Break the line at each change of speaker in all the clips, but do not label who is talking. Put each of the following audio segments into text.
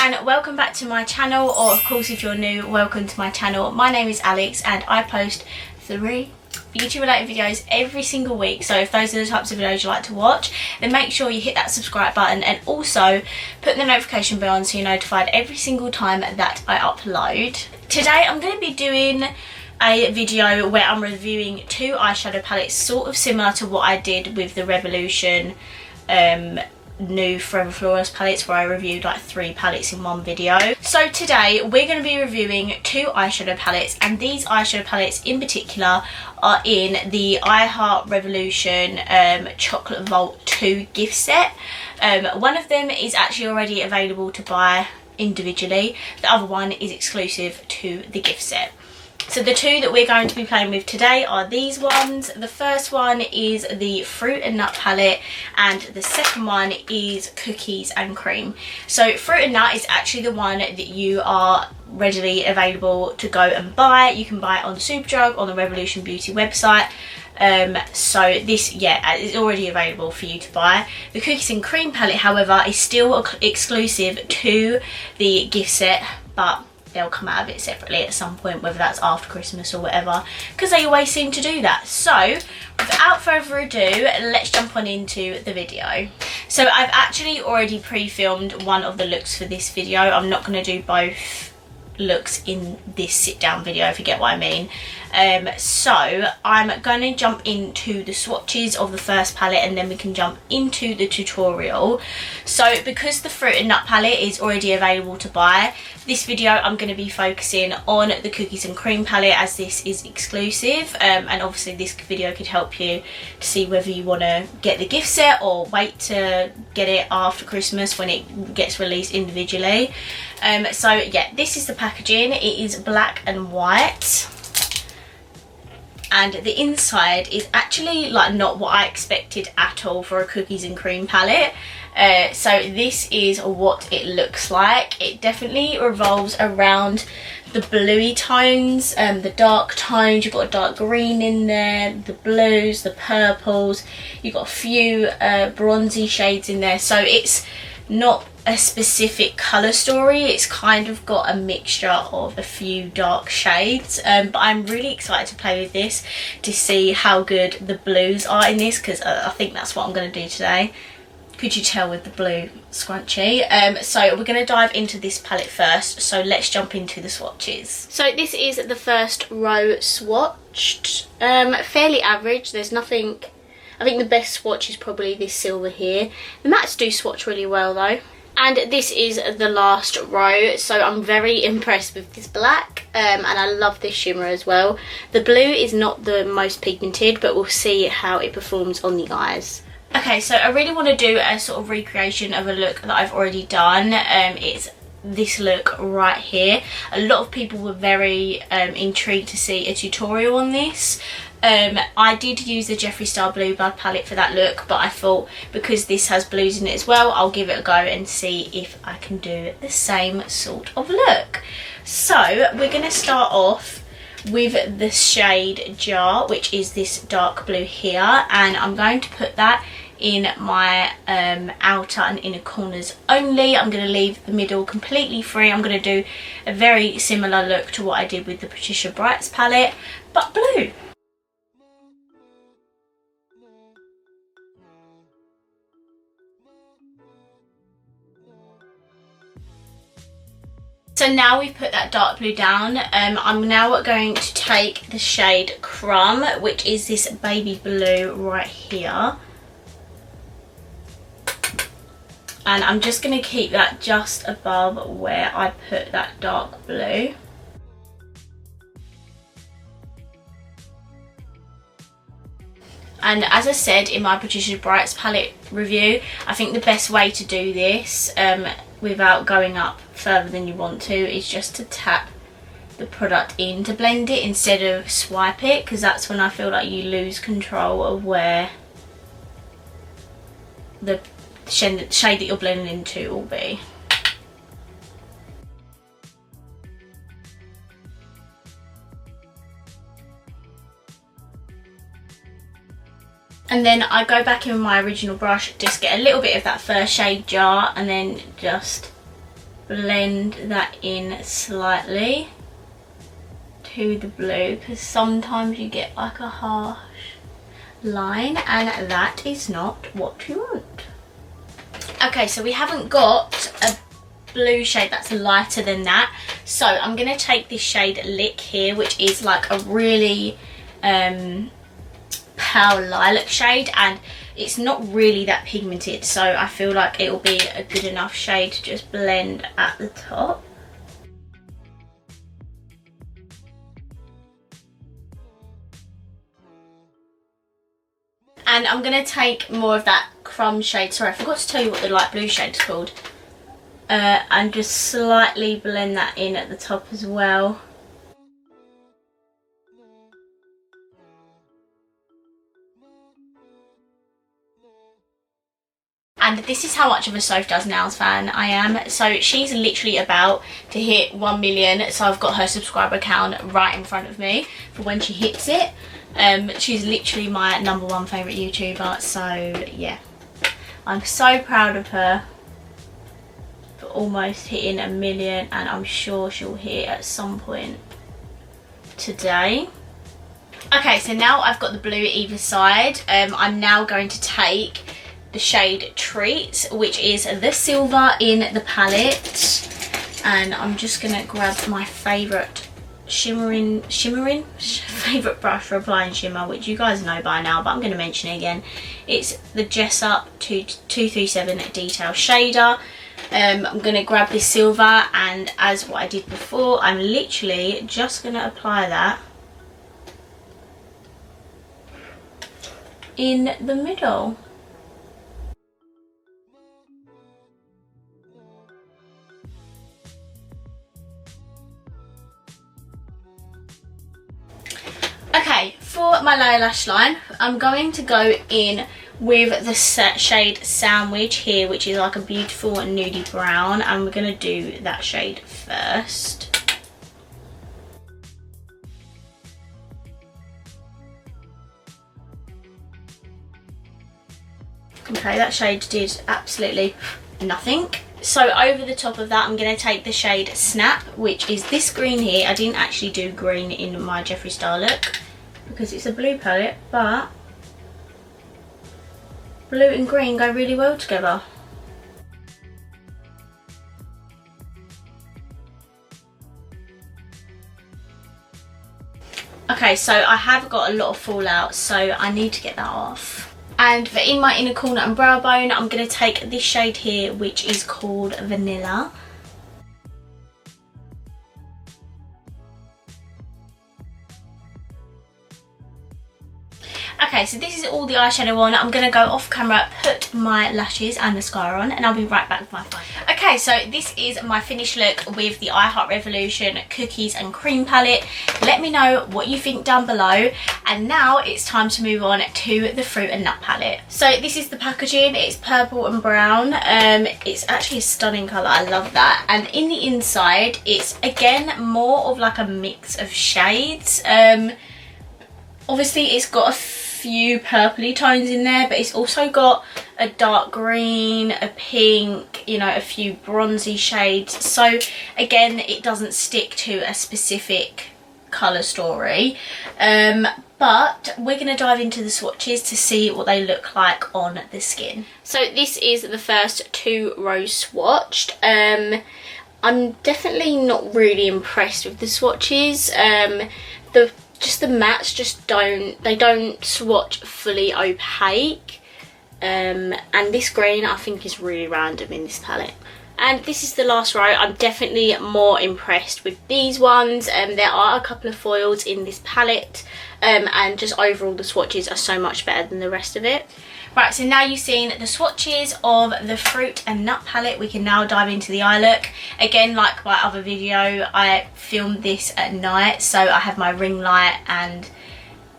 and welcome back to my channel, or of course if you're new, welcome to my channel. My name is Alex and I post 3 YouTube related videos every single week, so if those are the types of videos you like to watch, then make sure you hit that subscribe button and also put the notification bell on so you're notified every single time that I upload. Today I'm going to be doing a video where I'm reviewing 2 eyeshadow palettes, sort of similar to what I did with the Revolution new Forever Flawless palettes, where I reviewed like 3 palettes in one video. So today we're going to be reviewing 2 eyeshadow palettes, and these eyeshadow palettes in particular are in the I Heart Revolution Chocolate Vault 2 gift set. One of them is actually already available to buy individually, the other one is exclusive to the gift set. So the 2 that we're going to be playing with today are these ones. The first one is the Fruit and Nut palette, and the second one is Cookies and Cream. So Fruit and Nut is actually the one that you are readily available to go and buy. You can buy it on Superdrug, on the Revolution Beauty website. So this, yeah, is already available for you to buy. The Cookies and Cream palette, however, is still exclusive to the gift set, but they'll come out of it separately at some point, whether that's after Christmas or whatever, because they always seem to do that. So without further ado, let's jump on into the video. So I've actually already pre-filmed one of the looks for this video. I'm not going to do both looks in this sit down video, if you get what I mean. So I'm going to jump into the swatches of the first palette and then we can jump into the tutorial. So because the Fruit and Nut palette is already available to buy, this video I'm going to be focusing on the Cookies and Cream palette, as this is exclusive, and obviously this video could help you to see whether you want to get the gift set or wait to get it after Christmas when it gets released individually. So yeah, this is the packaging. It is black and white, and the inside is actually like not what I expected at all for a Cookies and Cream palette. So this is what it looks like. It definitely revolves around the bluey tones, the dark tones. You've got a dark green in there, the blues, the purples. You've got a few bronzy shades in there. So it's not a specific colour story, it's kind of got a mixture of a few dark shades, but I'm really excited to play with this to see how good the blues are in this, because I think that's what I'm going to do today. Could you tell with the blue scrunchie? So we're going to dive into this palette first, so let's jump into the swatches. So this is the first row swatched, fairly average, there's nothing. I think the best swatch is probably this silver here. The mattes do swatch really well though. And this is the last row, so I'm very impressed with this black, and I love this shimmer as well. The blue is not the most pigmented, but we'll see how it performs on the eyes. Okay, so I really want to do a sort of recreation of a look that I've already done. It's this look right here. A lot of people were very intrigued to see a tutorial on this. I did use the Jeffree Star Blue Blood palette for that look, but I thought because this has blues in it as well, I'll give it a go and see if I can do the same sort of look. So we're going to start off with the shade Jar, which is this dark blue here, and I'm going to put that in my outer and inner corners only. I'm going to leave the middle completely free. I'm going to do a very similar look to what I did with the Patricia Brights palette, but blue. So now we've put that dark blue down, I'm now going to take the shade Crumb, which is this baby blue right here. And I'm just going to keep that just above where I put that dark blue. And as I said in my Patricia Brights palette review, I think the best way to do this without going up further than you want to is just to tap the product in to blend it instead of swipe it, because that's when I feel like you lose control of where the shade that you're blending into will be. And then I go back in with my original brush, just get a little bit of that first shade Jar, and then just blend that in slightly to the blue, because sometimes you get like a harsh line and that is not what you want. Okay, so we haven't got a blue shade that's lighter than that, so I'm going to take this shade Lick here, which is like a really pale lilac shade, and it's not really that pigmented, so I feel like it will be a good enough shade to just blend at the top. And I'm going to take more of that crumb shade, sorry I forgot to tell you what the light blue shade is called, and just slightly blend that in at the top as well. And this is how much of a Soph Does Nails fan I am. So she's literally about to hit 1 million, so I've got her subscriber count right in front of me for when she hits it. She's literally my #1 favourite YouTuber, so yeah, I'm so proud of her for almost hitting 1 million, and I'm sure she'll hit at some point today. Okay, so now I've got the blue either side. I'm now going to take the shade Treats, which is the silver in the palette, and I'm just gonna grab my favourite favourite brush for applying shimmer, which you guys know by now, but I'm going to mention it again. It's the Jessup 237 Detail Shader. I'm going to grab this silver, and as what I did before, I'm literally just going to apply that in the middle. Okay, for my lower lash line, I'm going to go in with the shade Sandwich here, which is like a beautiful nudie brown, and we're going to do that shade first. Okay, that shade did absolutely nothing. So over the top of that, I'm going to take the shade Snap, which is this green here. I didn't actually do green in my Jeffree Star look because it's a blue palette, but blue and green go really well together. Okay, so I have got a lot of fallout, so I need to get that off. And for in my inner corner and brow bone, I'm going to take this shade here, which is called Vanilla. Okay, so this is all the eyeshadow on. I'm going to go off camera, put my lashes and mascara on, and I'll be right back with my final. Okay, so this is my finished look with the I Heart Revolution Cookies and Cream palette. Let me know what you think down below. And now it's time to move on to the Fruit and Nut palette. So this is the packaging. It's purple and brown. It's actually a stunning colour. I love that. And in the inside, it's again more of like a mix of shades. Obviously, it's got a few purpley tones in there, but it's also got a dark green, a pink, you know, a few bronzy shades. So again, it doesn't stick to a specific colour story. But we're going to dive into the swatches to see what they look like on the skin. So this is the first 2 rows swatched. I'm definitely not really impressed with the swatches. Just the mattes just don't swatch fully opaque, and this green I think is really random in this palette. And this is the last row. I'm definitely more impressed with these ones. There are a couple of foils in this palette, and just overall the swatches are so much better than the rest of it. Right, so now you've seen the swatches of the Fruit and Nut palette, we can now dive into the eye look. Again, like my other video, I filmed this at night, so I have my ring light and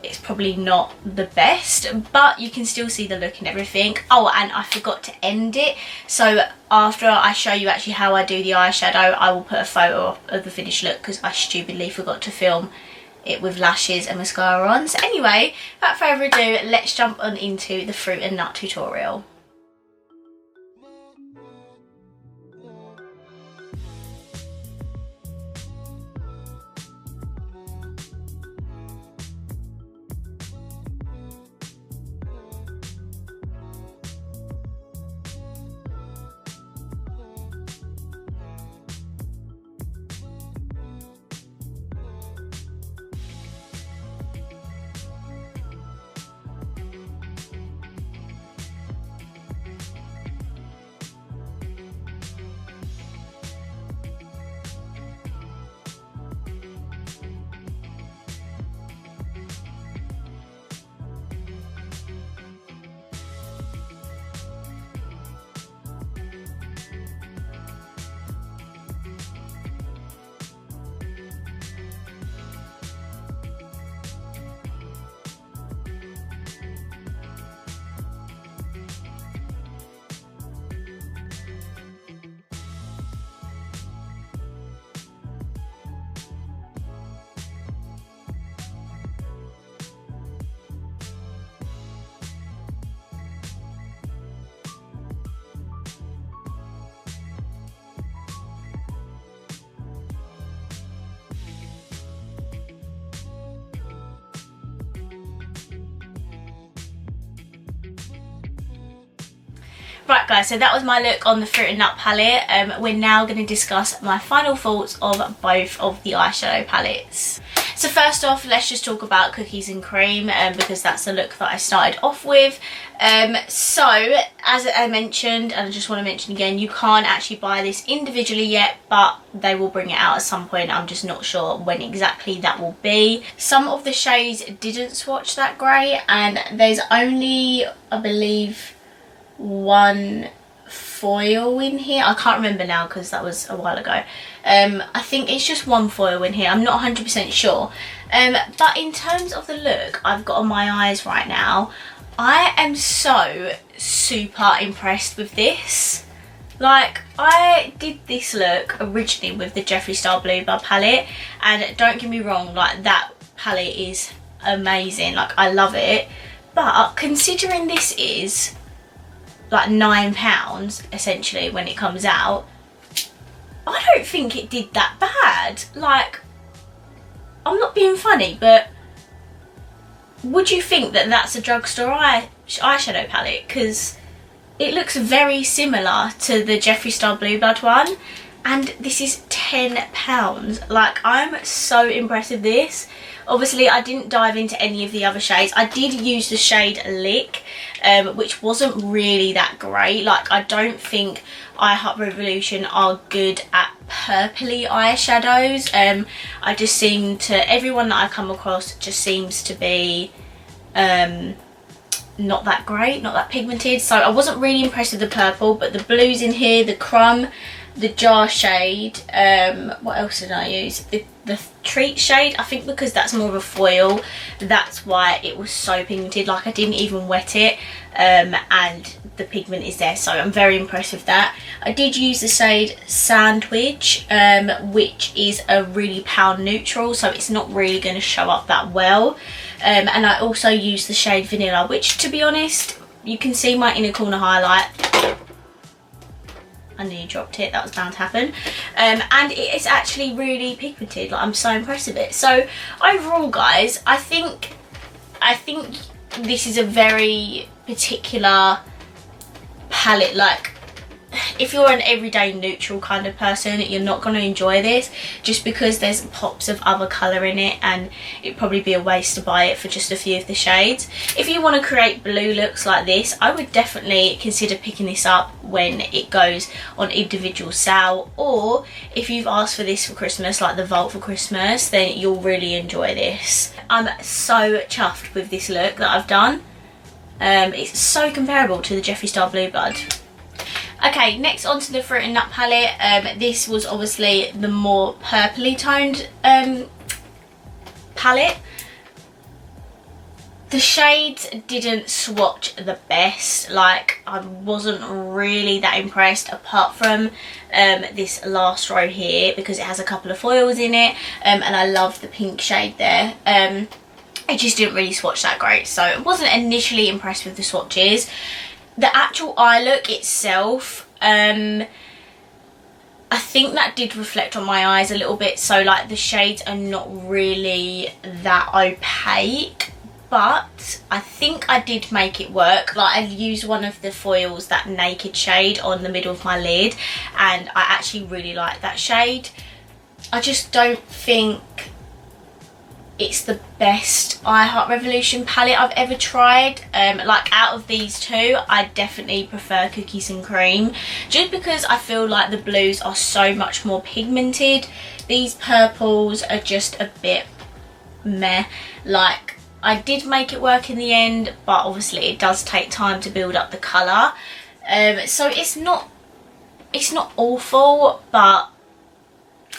it's probably not the best, but you can still see the look and everything. Oh, and I forgot to end it, so after I show you actually how I do the eyeshadow, I will put a photo of the finished look because I stupidly forgot to film it with lashes and mascara on. So anyway, without further ado, let's jump on into the Fruit and Nut tutorial. Right guys, so that was my look on the Fruit and Nut palette. We're now going to discuss my final thoughts of both of the eyeshadow palettes. So first off, let's just talk about Cookies and Cream, because that's the look that I started off with. So as I mentioned, and I just want to mention again, you can't actually buy this individually yet, but they will bring it out at some point. I'm just not sure when exactly that will be. Some of the shades didn't swatch that great, and there's only, I believe, one foil in here. I can't remember now because that was a while ago. I think it's just one foil in here. I'm not 100% sure. But in terms of the look I've got on my eyes right now, I am so super impressed with this. Like, I did this look originally with the Jeffree Star Bluebird palette, and don't get me wrong, like, that palette is amazing. Like, I love it. But considering this is like £9 essentially when it comes out, I don't think it did that bad. Like, I'm not being funny, but would you think that that's a drugstore eyeshadow palette? Because it looks very similar to the Jeffree Star Bluebird one, and this is £10. Like, I'm so impressed with this. Obviously, I didn't dive into any of the other shades. I did use the shade Lick, which wasn't really that great. Like, I don't think I Heart Revolution are good at purpley eyeshadows. I just seem to, everyone that I come across just seems to be not that great, not that pigmented. So I wasn't really impressed with the purple, but the blues in here, the Crumb, the Jar shade, what else did I use? The Treat shade, I think because that's more of a foil, that's why it was so pigmented. Like, I didn't even wet it, and the pigment is there, so I'm very impressed with that. I did use the shade Sandwich, which is a really pale neutral, so it's not really going to show up that well. And I also used the shade Vanilla, which, to be honest, you can see my inner corner highlight. I nearly dropped it, that was bound to happen. And it's actually really pigmented. Like, I'm so impressed with it. So overall, guys, I think this is a very particular palette. Like, if you're an everyday neutral kind of person, you're not going to enjoy this, just because there's pops of other colour in it, and it'd probably be a waste to buy it for just a few of the shades. If you want to create blue looks like this, I would definitely consider picking this up when it goes on individual sale, or if you've asked for this for Christmas, like the Vault for Christmas, then you'll really enjoy this. I'm so chuffed with this look that I've done. It's so comparable to the Jeffree Star Bluebird. Okay, next onto the Fruit and Nut palette. This was obviously the more purpley toned palette. The shades didn't swatch the best. Like, I wasn't really that impressed, apart from this last row here, because it has a couple of foils in it, and I love the pink shade there. It just didn't really swatch that great, so I wasn't initially impressed with the swatches. The actual eye look itself, I think that did reflect on my eyes a little bit, so like the shades are not really that opaque, but I think I did make it work. Like, I used one of the foils, that Naked shade, on the middle of my lid, and I actually really like that shade. I just don't think it's the best I Heart Revolution palette I've ever tried. Like, out of these two, I definitely prefer Cookies and Cream, just because I feel like the blues are so much more pigmented. These purples are just a bit meh. Like, I did make it work in the end, but obviously it does take time to build up the colour. So it's not awful, but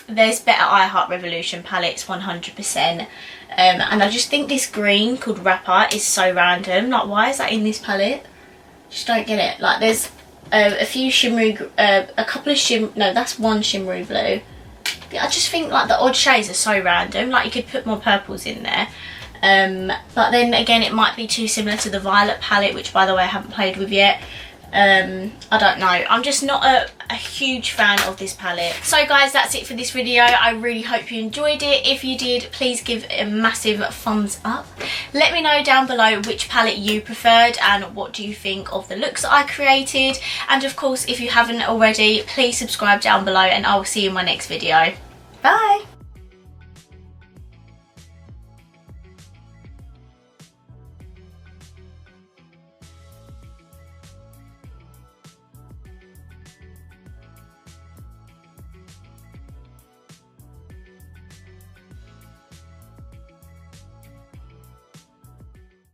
there's better I Heart Revolution palettes, 100%. And I just think this green called Rapper is so random. Like, why is that in this palette? Just don't get it. Like, there's a few shimmery, a couple of no, that's one shimmery blue. I just think, like, the odd shades are so random. Like, you could put more purples in there. But then again, it might be too similar to the Violet palette, which, by the way, I haven't played with yet. I don't know, I'm just not a huge fan of this palette. So guys, that's it for this video. I really hope you enjoyed it. If you did, please give it a massive thumbs up. Let me know down below which palette you preferred and what do you think of the looks that I created. And of course, if you haven't already, please subscribe down below and I will see you in my next video. Bye!